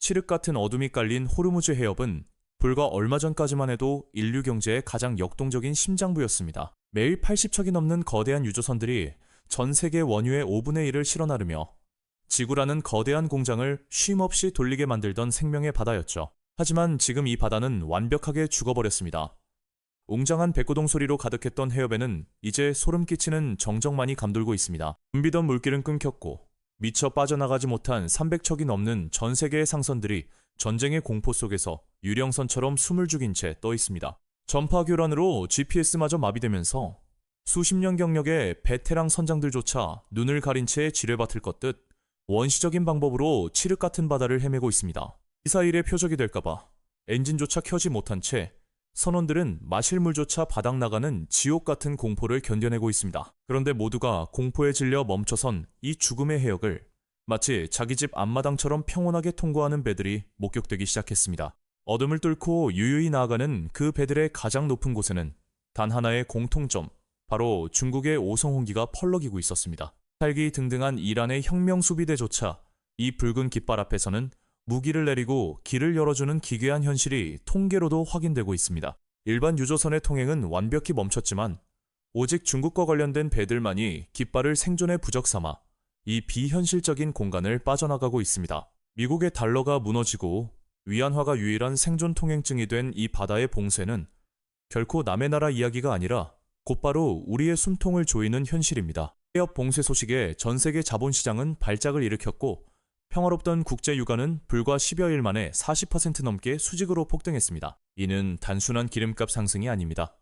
칠흑 같은 어둠이 깔린 호르무즈 해협은 불과 얼마 전까지만 해도 인류 경제의 가장 역동적인 심장부였습니다. 매일 80척이 넘는 거대한 유조선들이 전 세계 원유의 5분의 1을 실어 나르며 지구라는 거대한 공장을 쉼없이 돌리게 만들던 생명의 바다였죠. 하지만 지금 이 바다는 완벽하게 죽어버렸습니다. 웅장한 백고동 소리로 가득했던 해협에는 이제 소름 끼치는 정적만이 감돌고 있습니다. 붐비던 물길은 끊겼고 미처 빠져나가지 못한 300척이 넘는 전 세계의 상선들이 전쟁의 공포 속에서 유령선처럼 숨을 죽인 채 떠 있습니다. 전파 교란으로 GPS마저 마비되면서 수십 년 경력의 베테랑 선장들조차 눈을 가린 채 지뢰밭을 걷듯 원시적인 방법으로 칠흑 같은 바다를 헤매고 있습니다. 미사일의 표적이 될까봐 엔진조차 켜지 못한 채 선원들은 마실 물조차 바닥 나가는 지옥 같은 공포를 견뎌내고 있습니다. 그런데 모두가 공포에 질려 멈춰선 이 죽음의 해역을 마치 자기 집 앞마당처럼 평온하게 통과하는 배들이 목격되기 시작했습니다. 어둠을 뚫고 유유히 나아가는 그 배들의 가장 높은 곳에는 단 하나의 공통점, 바로 중국의 오성홍기가 펄럭이고 있었습니다. 살기 등등한 이란의 혁명 수비대조차 이 붉은 깃발 앞에서는 무기를 내리고 길을 열어주는 기괴한 현실이 통계로도 확인되고 있습니다. 일반 유조선의 통행은 완벽히 멈췄지만 오직 중국과 관련된 배들만이 깃발을 생존의 부적 삼아 이 비현실적인 공간을 빠져나가고 있습니다. 미국의 달러가 무너지고 위안화가 유일한 생존 통행증이 된 이 바다의 봉쇄는 결코 남의 나라 이야기가 아니라 곧바로 우리의 숨통을 조이는 현실입니다. 해협 봉쇄 소식에 전 세계 자본시장은 발작을 일으켰고 평화롭던 국제 유가는 불과 10여일 만에 40% 넘게 수직으로 폭등했습니다. 이는 단순한 기름값 상승이 아닙니다.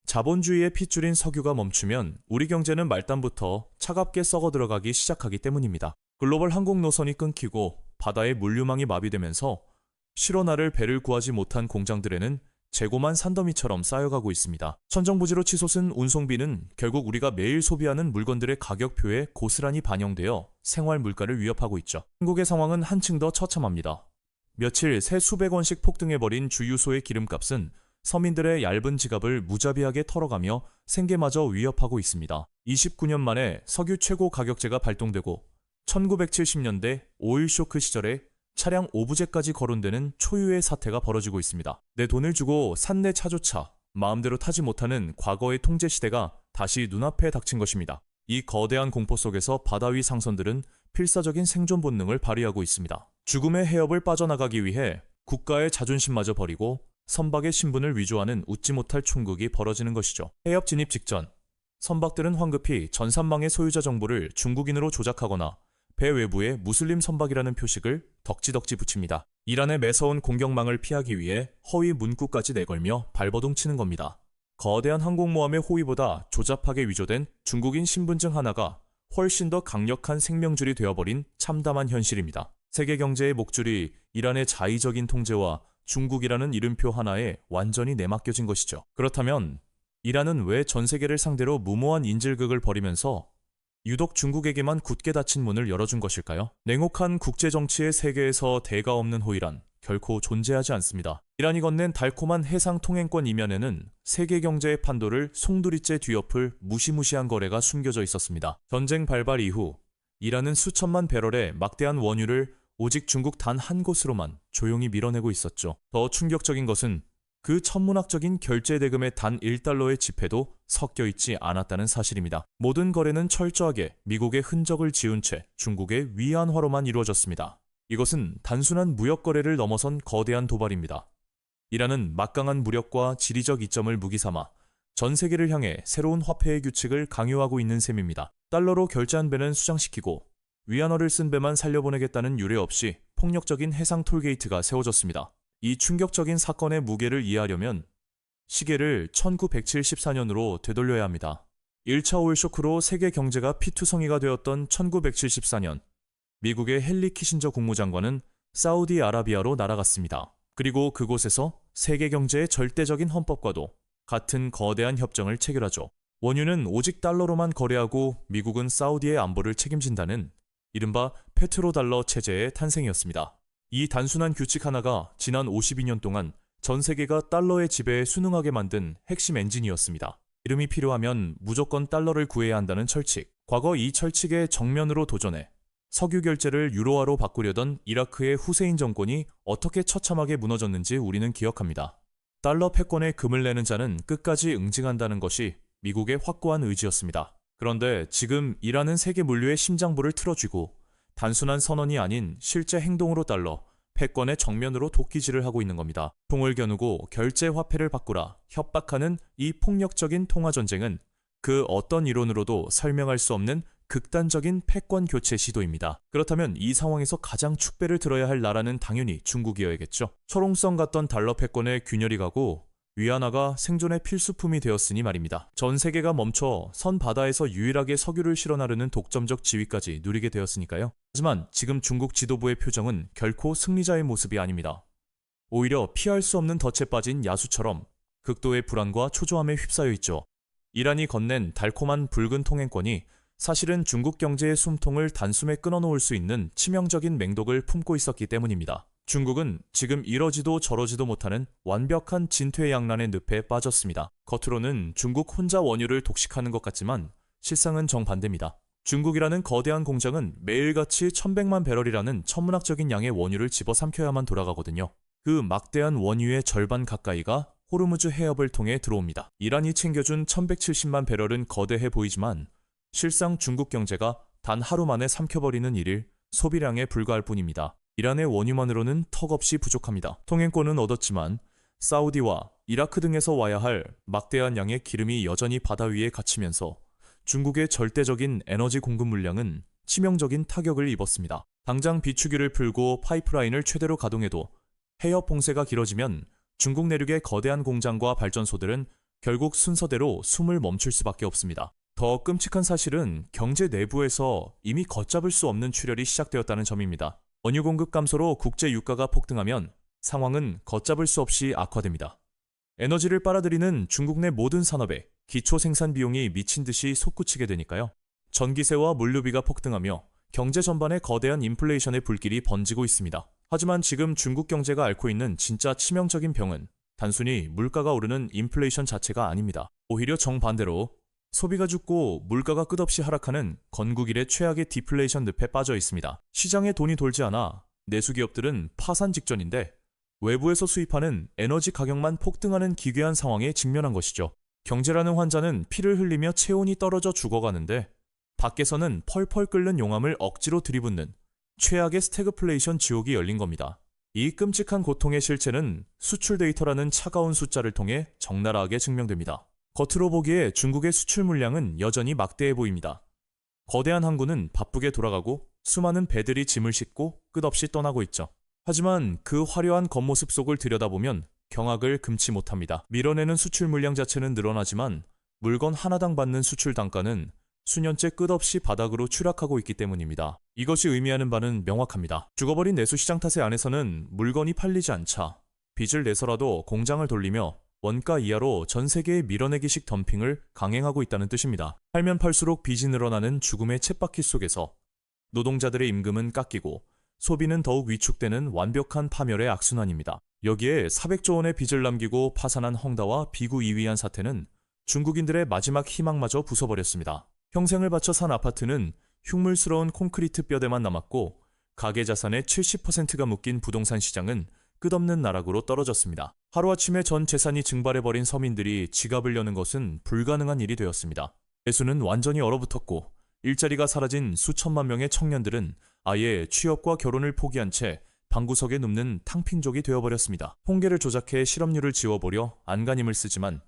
자본주의의 핏줄인 석유가 멈추면 우리 경제는 말단부터 차갑게 썩어 들어가기 시작하기 때문입니다. 글로벌 항공 노선이 끊기고 바다의 물류망이 마비되면서 실어 나를 배를 구하지 못한 공장들에는 재고만 산더미처럼 쌓여가고 있습니다. 천정부지로 치솟은 운송비는 결국 우리가 매일 소비하는 물건들의 가격표에 고스란히 반영되어 생활 물가를 위협하고 있죠. 한국의 상황은 한층 더 처참합니다. 며칠 새 수백 원씩 폭등해버린 주유소의 기름값은 서민들의 얇은 지갑을 무자비하게 털어가며 생계마저 위협하고 있습니다. 29년 만에 석유 최고 가격제가 발동되고 1970년대 오일 쇼크 시절에 차량 오부제까지 거론되는 초유의 사태가 벌어지고 있습니다. 내 돈을 주고 산 내 차조차 마음대로 타지 못하는 과거의 통제 시대가 다시 눈앞에 닥친 것입니다. 이 거대한 공포 속에서 바다 위 상선들은 필사적인 생존 본능을 발휘하고 있습니다. 죽음의 해협을 빠져나가기 위해 국가의 자존심마저 버리고 선박의 신분을 위조하는 웃지 못할 총극이 벌어지는 것이죠. 해협 진입 직전 선박들은 황급히 전산망의 소유자 정보를 중국인으로 조작하거나 배 외부에 무슬림 선박이라는 표식을 덕지덕지 붙입니다. 이란의 매서운 공격망을 피하기 위해 허위 문구까지 내걸며 발버둥 치는 겁니다. 거대한 항공모함의 호위보다 조잡하게 위조된 중국인 신분증 하나가 훨씬 더 강력한 생명줄이 되어버린 참담한 현실입니다. 세계 경제의 목줄이 이란의 자의적인 통제와 중국이라는 이름표 하나에 완전히 내맡겨진 것이죠. 그렇다면 이란은 왜 전 세계를 상대로 무모한 인질극을 벌이면서 유독 중국에게만 굳게 닫힌 문을 열어준 것일까요? 냉혹한 국제정치의 세계에서 대가 없는 호이란 결코 존재하지 않습니다. 이란이 건넨 달콤한 해상 통행권 이면에는 세계 경제의 판도를 송두리째 뒤엎을 무시무시한 거래가 숨겨져 있었습니다. 전쟁 발발 이후 이란은 수천만 배럴의 막대한 원유를 오직 중국 단 한 곳으로만 조용히 밀어내고 있었죠. 더 충격적인 것은 그 천문학적인 결제 대금의 단 1달러의 지폐도 섞여 있지 않았다는 사실입니다. 모든 거래는 철저하게 미국의 흔적을 지운 채 중국의 위안화로만 이루어졌습니다. 이것은 단순한 무역 거래를 넘어선 거대한 도발입니다. 이란은 막강한 무력과 지리적 이점을 무기 삼아 전 세계를 향해 새로운 화폐의 규칙을 강요하고 있는 셈입니다. 달러로 결제한 배는 수장시키고 위안화를 쓴 배만 살려보내겠다는 유례 없이 폭력적인 해상 톨게이트가 세워졌습니다. 이 충격적인 사건의 무게를 이해하려면 시계를 1974년으로 되돌려야 합니다. 1차 오일 쇼크로 세계 경제가 피투성이가 되었던 1974년, 미국의 헨리 키신저 국무장관은 사우디아라비아로 날아갔습니다. 그리고 그곳에서 세계 경제의 절대적인 헌법과도 같은 거대한 협정을 체결하죠. 원유는 오직 달러로만 거래하고 미국은 사우디의 안보를 책임진다는 이른바 페트로달러 체제의 탄생이었습니다. 이 단순한 규칙 하나가 지난 52년 동안 전 세계가 달러의 지배에 순응하게 만든 핵심 엔진이었습니다. 이름이 필요하면 무조건 달러를 구해야 한다는 철칙. 과거 이 철칙에 정면으로 도전해 석유 결제를 유로화로 바꾸려던 이라크의 후세인 정권이 어떻게 처참하게 무너졌는지 우리는 기억합니다. 달러 패권에 금을 내는 자는 끝까지 응징한다는 것이 미국의 확고한 의지였습니다. 그런데 지금 이란은 세계 물류의 심장부를 틀어쥐고 단순한 선언이 아닌 실제 행동으로 달러 패권의 정면으로 도끼질을 하고 있는 겁니다. 통을 겨누고 결제 화폐를 바꾸라 협박하는 이 폭력적인 통화 전쟁은 그 어떤 이론으로도 설명할 수 없는 극단적인 패권 교체 시도입니다. 그렇다면 이 상황에서 가장 축배를 들어야 할 나라는 당연히 중국이어야겠죠. 철옹성 같던 달러 패권에 균열이 가고 위안화가 생존의 필수품이 되었으니 말입니다. 전 세계가 멈춰 선 바다에서 유일하게 석유를 실어 나르는 독점적 지위까지 누리게 되었으니까요. 하지만 지금 중국 지도부의 표정은 결코 승리자의 모습이 아닙니다. 오히려 피할 수 없는 덫에 빠진 야수처럼 극도의 불안과 초조함에 휩싸여 있죠. 이란이 건넨 달콤한 붉은 통행권이 사실은 중국 경제의 숨통을 단숨에 끊어놓을 수 있는 치명적인 맹독을 품고 있었기 때문입니다. 중국은 지금 이러지도 저러지도 못하는 완벽한 진퇴양난의 늪에 빠졌습니다. 겉으로는 중국 혼자 원유를 독식하는 것 같지만 실상은 정반대입니다. 중국이라는 거대한 공장은 매일같이 1100만 배럴이라는 천문학적인 양의 원유를 집어삼켜야만 돌아가거든요. 그 막대한 원유의 절반 가까이가 호르무즈 해협을 통해 들어옵니다. 이란이 챙겨준 1170만 배럴은 거대해 보이지만 실상 중국 경제가 단 하루 만에 삼켜버리는 일일 소비량에 불과할 뿐입니다. 이란의 원유만으로는 턱없이 부족합니다. 통행권은 얻었지만 사우디와 이라크 등에서 와야 할 막대한 양의 기름이 여전히 바다 위에 갇히면서 중국의 절대적인 에너지 공급 물량은 치명적인 타격을 입었습니다. 당장 비축유를 풀고 파이프라인을 최대로 가동해도 해협 봉쇄가 길어지면 중국 내륙의 거대한 공장과 발전소들은 결국 순서대로 숨을 멈출 수밖에 없습니다. 더 끔찍한 사실은 경제 내부에서 이미 걷잡을 수 없는 출혈이 시작되었다는 점입니다. 원유 공급 감소로 국제 유가가 폭등하면 상황은 걷잡을 수 없이 악화됩니다. 에너지를 빨아들이는 중국 내 모든 산업에 기초 생산 비용이 미친 듯이 솟구치게 되니까요. 전기세와 물류비가 폭등하며 경제 전반에 거대한 인플레이션의 불길이 번지고 있습니다. 하지만 지금 중국 경제가 앓고 있는 진짜 치명적인 병은 단순히 물가가 오르는 인플레이션 자체가 아닙니다. 오히려 정반대로 소비가 죽고 물가가 끝없이 하락하는 건국일의 최악의 디플레이션 늪에 빠져 있습니다. 시장에 돈이 돌지 않아 내수기업들은 파산 직전인데 외부에서 수입하는 에너지 가격만 폭등하는 기괴한 상황에 직면한 것이죠. 경제라는 환자는 피를 흘리며 체온이 떨어져 죽어가는데 밖에서는 펄펄 끓는 용암을 억지로 들이붓는 최악의 스태그플레이션 지옥이 열린 겁니다. 이 끔찍한 고통의 실체는 수출 데이터라는 차가운 숫자를 통해 적나라하게 증명됩니다. 겉으로 보기에 중국의 수출 물량은 여전히 막대해 보입니다. 거대한 항구는 바쁘게 돌아가고 수많은 배들이 짐을 싣고 끝없이 떠나고 있죠. 하지만 그 화려한 겉모습 속을 들여다보면 경악을 금치 못합니다. 밀어내는 수출 물량 자체는 늘어나지만 물건 하나당 받는 수출 단가는 수년째 끝없이 바닥으로 추락하고 있기 때문입니다. 이것이 의미하는 바는 명확합니다. 죽어버린 내수시장 탓에 안에서는 물건이 팔리지 않자 빚을 내서라도 공장을 돌리며 원가 이하로 전 세계의 밀어내기식 덤핑을 강행하고 있다는 뜻입니다. 팔면 팔수록 빚이 늘어나는 죽음의 쳇바퀴 속에서 노동자들의 임금은 깎이고 소비는 더욱 위축되는 완벽한 파멸의 악순환입니다. 여기에 400조 원의 빚을 남기고 파산한 헝다와 비구 이위안 사태는 중국인들의 마지막 희망마저 부숴버렸습니다. 평생을 바쳐 산 아파트는 흉물스러운 콘크리트 뼈대만 남았고 가계 자산의 70%가 묶인 부동산 시장은 끝없는 나락으로 떨어졌습니다. 하루아침에 전 재산이 증발해버린 서민들이 지갑을 여는 것은 불가능한 일이 되었습니다. 내수는 완전히 얼어붙었고 일자리가 사라진 수천만 명의 청년들은 아예 취업과 결혼을 포기한 채 방구석에 눕는 탕핑족이 되어버렸습니다. 통계를 조작해 실업률을 지워보려 안간힘을 쓰지만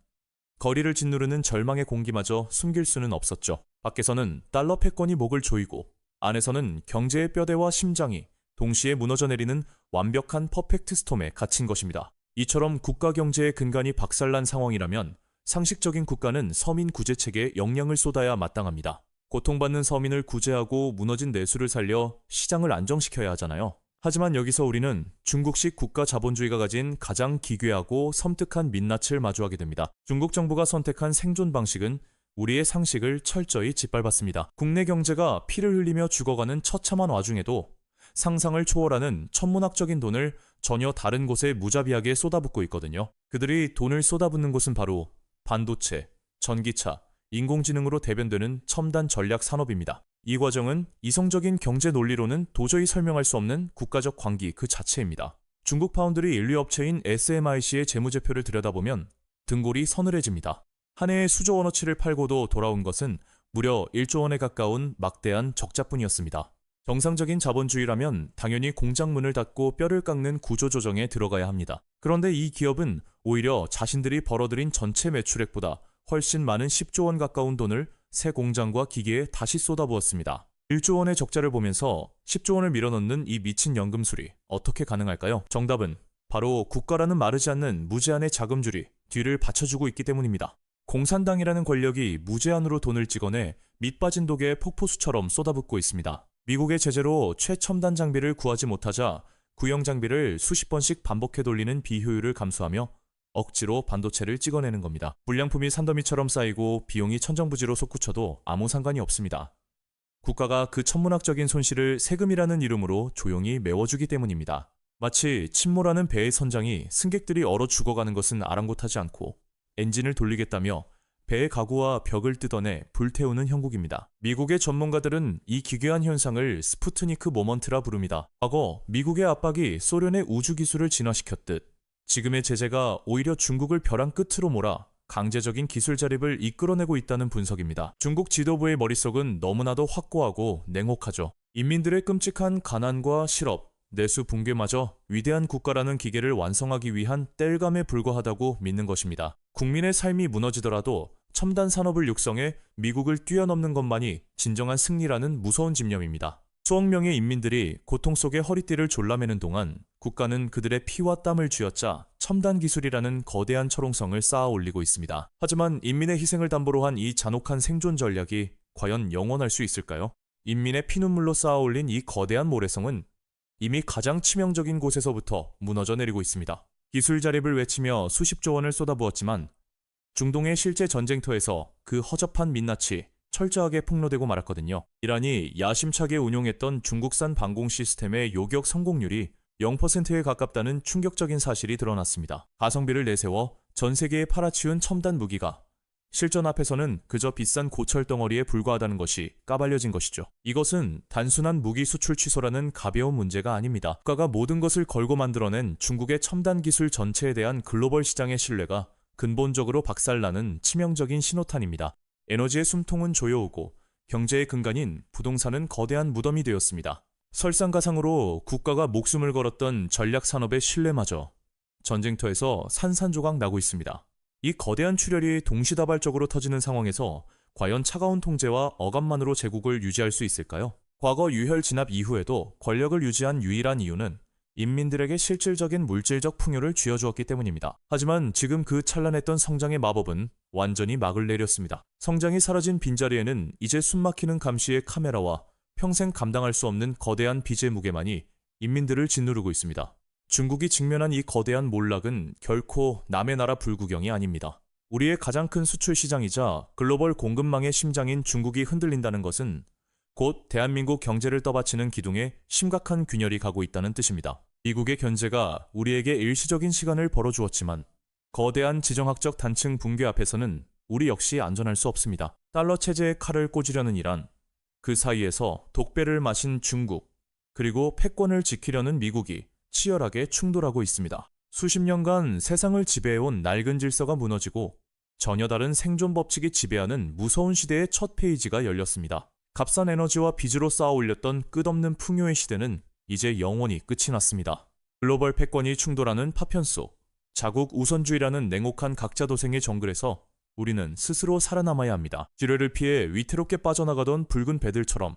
거리를 짓누르는 절망의 공기마저 숨길 수는 없었죠. 밖에서는 달러 패권이 목을 조이고 안에서는 경제의 뼈대와 심장이 동시에 무너져 내리는 완벽한 퍼펙트 스톰에 갇힌 것입니다. 이처럼 국가 경제의 근간이 박살난 상황이라면 상식적인 국가는 서민 구제책에 역량을 쏟아야 마땅합니다. 고통받는 서민을 구제하고 무너진 내수를 살려 시장을 안정시켜야 하잖아요. 하지만 여기서 우리는 중국식 국가 자본주의가 가진 가장 기괴하고 섬뜩한 민낯을 마주하게 됩니다. 중국 정부가 선택한 생존 방식은 우리의 상식을 철저히 짓밟았습니다. 국내 경제가 피를 흘리며 죽어가는 처참한 와중에도 상상을 초월하는 천문학적인 돈을 전혀 다른 곳에 무자비하게 쏟아붓고 있거든요. 그들이 돈을 쏟아붓는 곳은 바로 반도체, 전기차, 인공지능으로 대변되는 첨단 전략 산업입니다. 이 과정은 이성적인 경제 논리로는 도저히 설명할 수 없는 국가적 광기 그 자체입니다. 중국 파운드리 인류 업체인 SMIC의 재무제표를 들여다보면 등골이 서늘해집니다. 한 해에 수조 원어치를 팔고도 돌아온 것은 무려 1조 원에 가까운 막대한 적자뿐이었습니다. 정상적인 자본주의라면 당연히 공장 문을 닫고 뼈를 깎는 구조조정에 들어가야 합니다. 그런데 이 기업은 오히려 자신들이 벌어들인 전체 매출액보다 훨씬 많은 10조 원 가까운 돈을 새 공장과 기계에 다시 쏟아부었습니다. 1조 원의 적자를 보면서 10조 원을 밀어넣는 이 미친 연금술이 어떻게 가능할까요? 정답은 바로 국가라는 마르지 않는 무제한의 자금줄이 뒤를 받쳐주고 있기 때문입니다. 공산당이라는 권력이 무제한으로 돈을 찍어내 밑빠진 독에 폭포수처럼 쏟아붓고 있습니다. 미국의 제재로 최첨단 장비를 구하지 못하자 구형 장비를 수십 번씩 반복해 돌리는 비효율을 감수하며 억지로 반도체를 찍어내는 겁니다. 불량품이 산더미처럼 쌓이고 비용이 천정부지로 솟구쳐도 아무 상관이 없습니다. 국가가 그 천문학적인 손실을 세금이라는 이름으로 조용히 메워주기 때문입니다. 마치 침몰하는 배의 선장이 승객들이 얼어 죽어가는 것은 아랑곳하지 않고 엔진을 돌리겠다며 배의 가구와 벽을 뜯어내 불태우는 형국입니다. 미국의 전문가들은 이 기괴한 현상을 스푸트니크 모먼트라 부릅니다. 과거 미국의 압박이 소련의 우주 기술을 진화시켰듯 지금의 제재가 오히려 중국을 벼랑 끝으로 몰아 강제적인 기술 자립을 이끌어내고 있다는 분석입니다. 중국 지도부의 머릿속은 너무나도 확고하고 냉혹하죠. 인민들의 끔찍한 가난과 실업, 내수 붕괴마저 위대한 국가라는 기계를 완성하기 위한 땔감에 불과하다고 믿는 것입니다. 국민의 삶이 무너지더라도 첨단 산업을 육성해 미국을 뛰어넘는 것만이 진정한 승리라는 무서운 집념입니다. 수억 명의 인민들이 고통 속에 허리띠를 졸라매는 동안 국가는 그들의 피와 땀을 쥐어짜 첨단 기술이라는 거대한 철옹성을 쌓아 올리고 있습니다. 하지만 인민의 희생을 담보로 한 이 잔혹한 생존 전략이 과연 영원할 수 있을까요? 인민의 피눈물로 쌓아 올린 이 거대한 모래성은 이미 가장 치명적인 곳에서부터 무너져 내리고 있습니다. 기술 자립을 외치며 수십조 원을 쏟아부었지만 중동의 실제 전쟁터에서 그 허접한 민낯이 철저하게 폭로되고 말았거든요. 이란이 야심차게 운용했던 중국산 방공 시스템의 요격 성공률이 0%에 가깝다는 충격적인 사실이 드러났습니다. 가성비를 내세워 전 세계에 팔아치운 첨단 무기가 실전 앞에서는 그저 비싼 고철 덩어리에 불과하다는 것이 까발려진 것이죠. 이것은 단순한 무기 수출 취소라는 가벼운 문제가 아닙니다. 국가가 모든 것을 걸고 만들어낸 중국의 첨단 기술 전체에 대한 글로벌 시장의 신뢰가 근본적으로 박살나는 치명적인 신호탄입니다. 에너지의 숨통은 조여오고 경제의 근간인 부동산은 거대한 무덤이 되었습니다. 설상가상으로 국가가 목숨을 걸었던 전략산업의 신뢰마저 전쟁터에서 산산조각 나고 있습니다. 이 거대한 출혈이 동시다발적으로 터지는 상황에서 과연 차가운 통제와 억압만으로 제국을 유지할 수 있을까요? 과거 유혈 진압 이후에도 권력을 유지한 유일한 이유는 인민들에게 실질적인 물질적 풍요를 쥐어주었기 때문입니다. 하지만 지금 그 찬란했던 성장의 마법은 완전히 막을 내렸습니다. 성장이 사라진 빈자리에는 이제 숨막히는 감시의 카메라와 평생 감당할 수 없는 거대한 빚의 무게만이 인민들을 짓누르고 있습니다. 중국이 직면한 이 거대한 몰락은 결코 남의 나라 불구경이 아닙니다. 우리의 가장 큰 수출 시장이자 글로벌 공급망의 심장인 중국이 흔들린다는 것은 곧 대한민국 경제를 떠받치는 기둥에 심각한 균열이 가고 있다는 뜻입니다. 미국의 견제가 우리에게 일시적인 시간을 벌어주었지만 거대한 지정학적 단층 붕괴 앞에서는 우리 역시 안전할 수 없습니다. 달러 체제의 칼을 꽂으려는 이란, 그 사이에서 독배를 마신 중국, 그리고 패권을 지키려는 미국이 치열하게 충돌하고 있습니다. 수십 년간 세상을 지배해온 낡은 질서가 무너지고 전혀 다른 생존 법칙이 지배하는 무서운 시대의 첫 페이지가 열렸습니다. 값싼 에너지와 빚으로 쌓아 올렸던 끝없는 풍요의 시대는 이제 영원히 끝이 났습니다. 글로벌 패권이 충돌하는 파편 속 자국 우선주의라는 냉혹한 각자도생의 정글에서 우리는 스스로 살아남아야 합니다. 지뢰를 피해 위태롭게 빠져나가던 붉은 배들처럼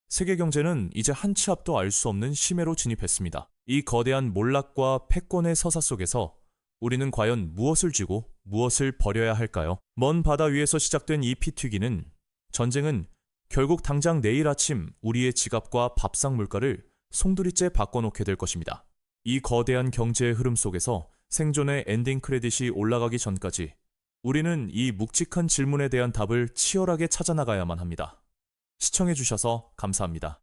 세계 경제는 이제 한 치 앞도 알 수 없는 심해로 진입했습니다. 이 거대한 몰락과 패권의 서사 속에서 우리는 과연 무엇을 쥐고 무엇을 버려야 할까요? 먼 바다 위에서 시작된 이 피튀기는 전쟁은 결국 당장 내일 아침 우리의 지갑과 밥상 물가를 송두리째 바꿔놓게 될 것입니다. 이 거대한 경제의 흐름 속에서 생존의 엔딩 크레딧이 올라가기 전까지 우리는 이 묵직한 질문에 대한 답을 치열하게 찾아나가야만 합니다. 시청해주셔서 감사합니다.